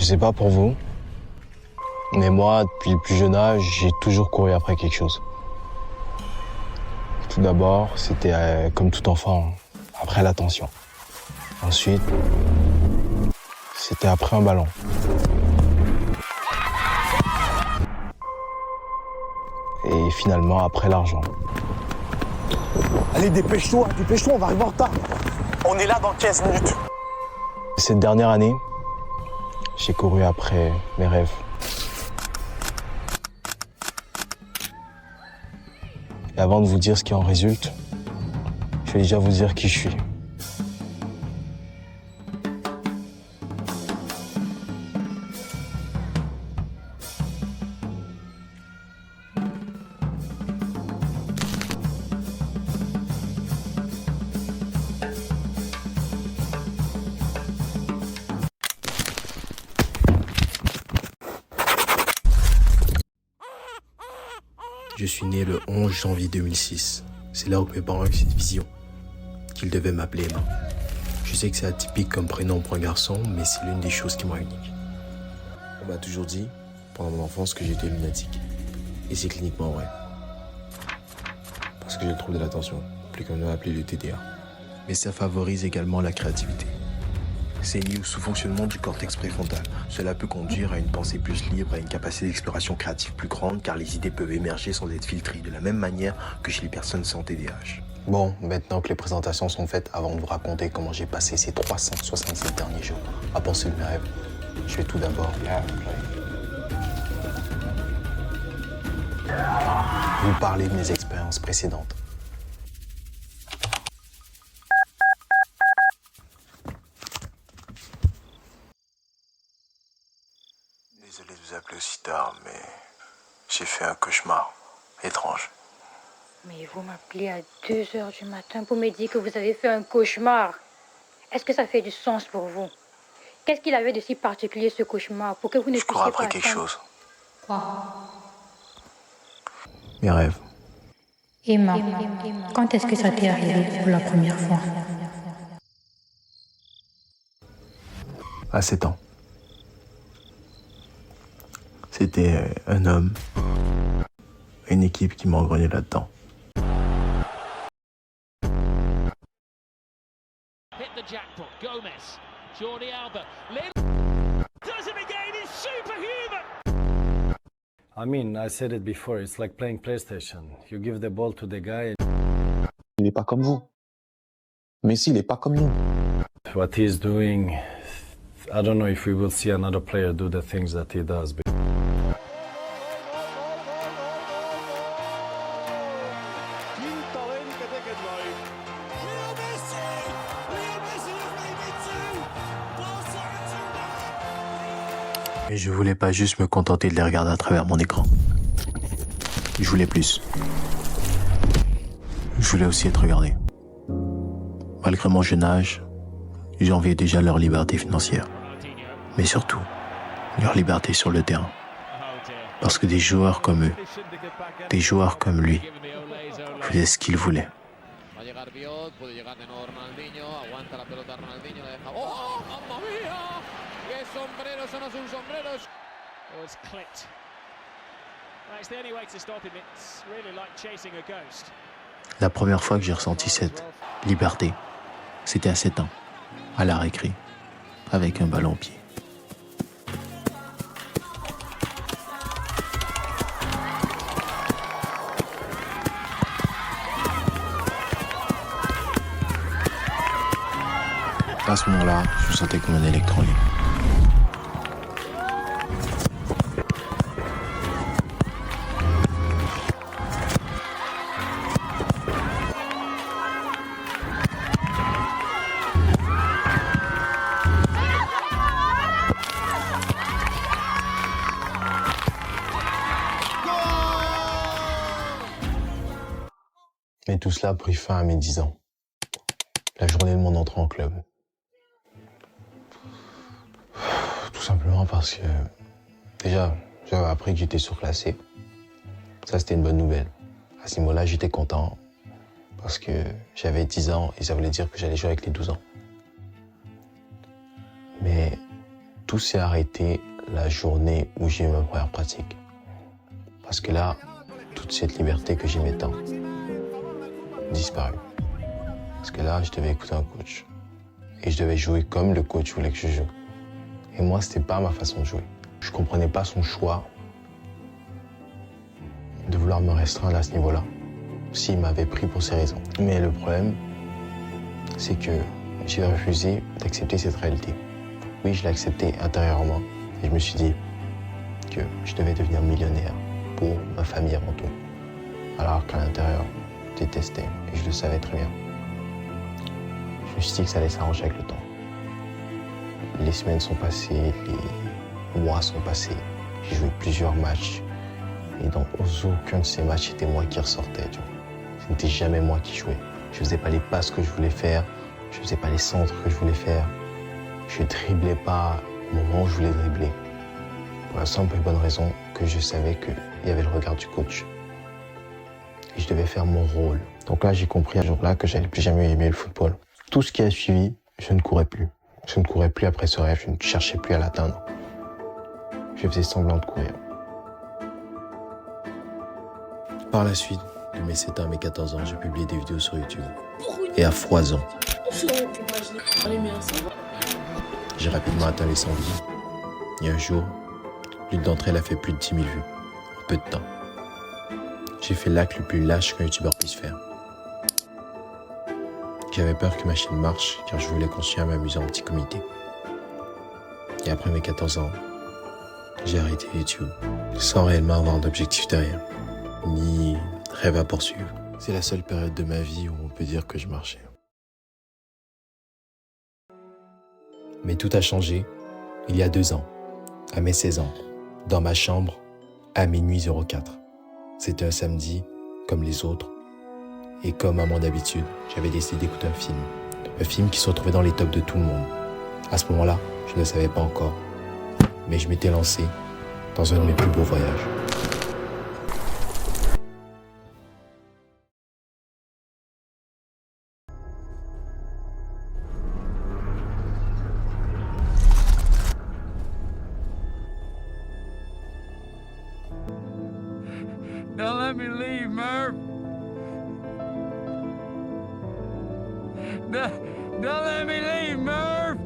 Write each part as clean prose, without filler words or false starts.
Je sais pas pour vous, mais moi, depuis le plus jeune âge, j'ai toujours couru après quelque chose. Tout d'abord, c'était comme tout enfant, après l'attention. Ensuite, c'était après un ballon. Et finalement, après l'argent. Allez, dépêche-toi, on va arriver en retard. On est là dans 15 minutes. Cette dernière année, j'ai couru après mes rêves. Et avant de vous dire ce qui en résulte, je vais déjà vous dire qui je suis. Je suis né le 11 janvier 2006. C'est là où mes parents ont eu cette vision, qu'ils devaient m'appeler Emma. Je sais que c'est atypique comme prénom pour un garçon, mais c'est l'une des choses qui me rend unique. On m'a toujours dit, pendant mon enfance, que j'étais lunatique. Et c'est cliniquement vrai. Parce que j'ai le trouble de l'attention, plus qu'on l'a appelé le TDA. Mais ça favorise également la créativité. C'est lié au sous-fonctionnement du cortex préfrontal. Cela peut conduire à une pensée plus libre, à une capacité d'exploration créative plus grande, car les idées peuvent émerger sans être filtrées, de la même manière que chez les personnes sans TDAH. Bon, maintenant que les présentations sont faites, avant de vous raconter comment j'ai passé ces 367 derniers jours à penser de mes rêves, je vais tout d'abord vous parler de mes expériences précédentes. Désolé de vous appeler aussi tard, mais j'ai fait un cauchemar étrange. Mais vous m'appelez à 2 heures du matin pour me dire que vous avez fait un cauchemar. Est-ce que ça fait du sens pour vous? Qu'est-ce qu'il avait de si particulier ce cauchemar pour que vous ne puissiez pas Je cours après quelque chose. Quoi? Mes rêves. Emma, quand est-ce que ça t'est arrivé pour la première fois? À 7 ans. C'était un homme, une équipe qui m'engrenait là-dedans. Hit the jackpot. Gomez, Jordi Alba, does it again. He's superhuman. I mean, I said it before. It's like playing PlayStation. You give the ball to the guy. Il n'est pas comme vous. Messi, il n'est pas comme nous. What he's doing, I don't know if we will see another player do the things that he does. Et je voulais pas juste me contenter de les regarder à travers mon écran. Je voulais plus. Je voulais aussi être regardé. Malgré mon jeune âge, j'enviais déjà leur liberté financière. Mais surtout, leur liberté sur le terrain. Parce que des joueurs comme eux, des joueurs comme lui, faisaient ce qu'ils voulaient. La première fois que j'ai ressenti cette liberté, c'était à 7 ans, à la récré, avec un ballon au pied. À ce moment-là, je me sentais comme un électron libre. Mais tout cela a pris fin à mes 10 ans. La journée de mon entrée en club. Tout simplement parce que, déjà, j'avais appris que j'étais surclassé. Ça, c'était une bonne nouvelle. À ce niveau-là, j'étais content parce que j'avais 10 ans et ça voulait dire que j'allais jouer avec les 12 ans. Mais tout s'est arrêté la journée où j'ai eu ma première pratique. Parce que là, toute cette liberté que j'aimais tant disparut. Parce que là, je devais écouter un coach. Et je devais jouer comme le coach voulait que je joue. Et moi, c'était pas ma façon de jouer. Je comprenais pas son choix de vouloir me restreindre à ce niveau-là, s'il m'avait pris pour ces raisons. Mais le problème, c'est que j'ai refusé d'accepter cette réalité. Oui, je l'ai accepté intérieurement et je me suis dit que je devais devenir millionnaire pour ma famille avant tout. Alors qu'à l'intérieur, je détestais et je le savais très bien. Je me suis dit que ça allait s'arranger avec le temps. Les semaines sont passées, les mois sont passés. J'ai joué plusieurs matchs et dans aucun de ces matchs, c'était moi qui ressortais. Ce n'était jamais moi qui jouais. Je faisais pas les passes que je voulais faire, je faisais pas les centres que je voulais faire. Je driblais pas au moment où je voulais dribbler. Pour la simple et bonne raison que je savais qu'il y avait le regard du coach. Et je devais faire mon rôle. Donc là, j'ai compris un jour-là que j'allais plus jamais aimer le football. Tout ce qui a suivi, je ne courais plus. Je ne courais plus après ce rêve, je ne cherchais plus à l'atteindre. Je faisais semblant de courir. Par la suite, de mes 7 ans à mes 14 ans, j'ai publié des vidéos sur YouTube. Et à foison. J'ai rapidement atteint les 100 vues. Et un jour, l'une d'entre elles a fait plus de 10 000 vues, en peu de temps. J'ai fait l'acte le plus lâche qu'un youtubeur puisse faire. J'avais peur que ma chaîne marche, car je voulais continuer à m'amuser en petit comité. Et après mes 14 ans, j'ai arrêté YouTube, sans réellement avoir d'objectif derrière, ni rêve à poursuivre. C'est la seule période de ma vie où on peut dire que je marchais. Mais tout a changé il y a 2 ans, à mes 16 ans, dans ma chambre, à minuit 04. C'était un samedi, comme les autres, et comme à mon habitude, j'avais décidé d'écouter un film qui se retrouvait dans les tops de tout le monde. À ce moment-là, je ne le savais pas encore, mais je m'étais lancé dans un de mes plus beaux voyages. Don't let me leave, Murph. Don't let me leave, Murph.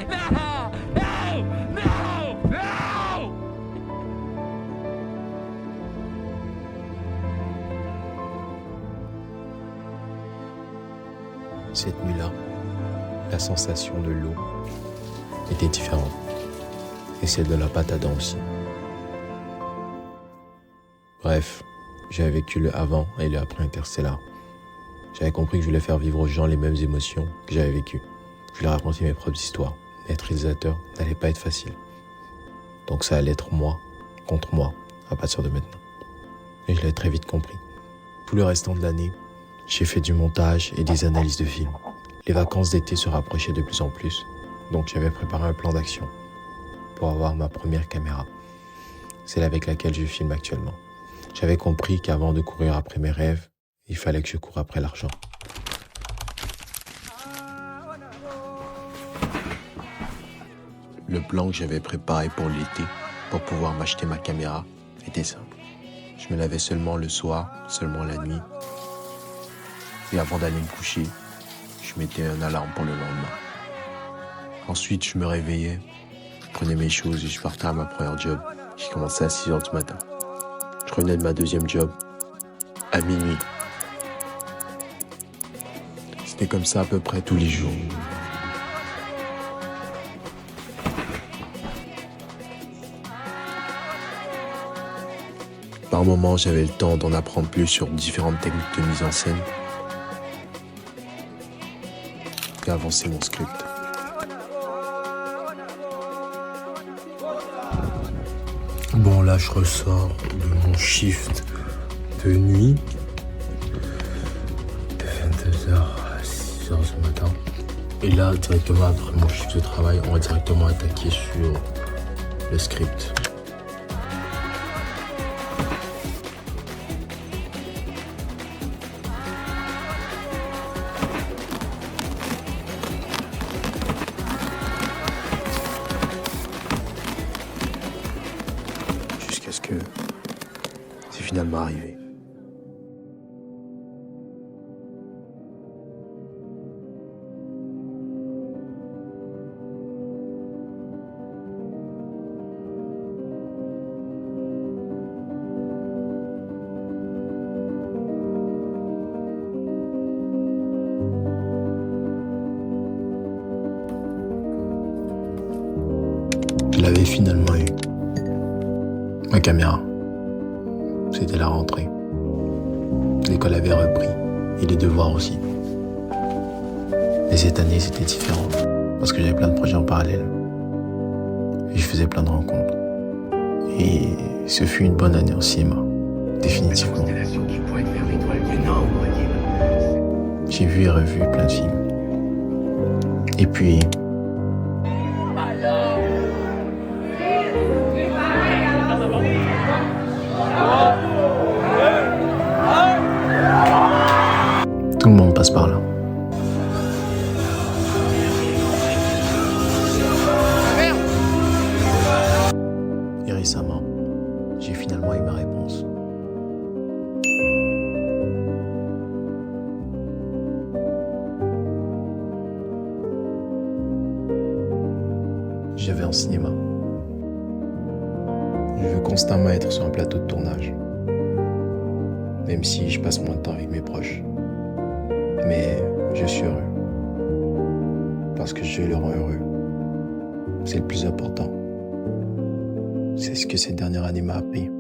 No! No! No! No! Cette nuit-là, la sensation de l'eau était différente. Et celle de la pâte à dents aussi. Bref, j'avais vécu le avant et le après Interstellar. J'avais compris que je voulais faire vivre aux gens les mêmes émotions que j'avais vécues. Je voulais raconter mes propres histoires. Être réalisateur n'allait pas être facile. Donc ça allait être moi contre moi à partir de maintenant. Et je l'ai très vite compris. Tout le restant de l'année, j'ai fait du montage et des analyses de films. Les vacances d'été se rapprochaient de plus en plus, donc j'avais préparé un plan d'action pour avoir ma première caméra, celle avec laquelle je filme actuellement. J'avais compris qu'avant de courir après mes rêves, il fallait que je coure après l'argent. Le plan que j'avais préparé pour l'été, pour pouvoir m'acheter ma caméra, était simple. Je me lavais seulement le soir, seulement la nuit. Et avant d'aller me coucher, je mettais un alarme pour le lendemain. Ensuite, je me réveillais, je prenais mes choses et je partais à ma première job, qui commençait à 6h du matin. Je revenais de ma deuxième job à minuit. C'était comme ça à peu près tous les jours. Par moments, j'avais le temps d'en apprendre plus sur différentes techniques de mise en scène et avancer mon script. Bon, là, je ressors de mon shift de nuit de 22h à 6h du matin. Et là, directement après mon shift de travail, on va directement attaquer sur le script. finalement arrivé. Je l'avais finalement eu. Ma caméra. C'était la rentrée. L'école avait repris, et les devoirs aussi. Et cette année, c'était différent, parce que j'avais plein de projets en parallèle. Et je faisais plein de rencontres. Et ce fut une bonne année au cinéma, définitivement. J'ai vu et revu plein de films. Et puis... tout le monde passe par là. Et récemment, j'ai finalement eu ma réponse. Je vais en cinéma. Je veux constamment être sur un plateau de tournage. Même si je passe moins de temps avec mes proches. Mais je suis heureux. Parce que je les rends heureux. C'est le plus important. C'est ce que cette dernière année m'a appris.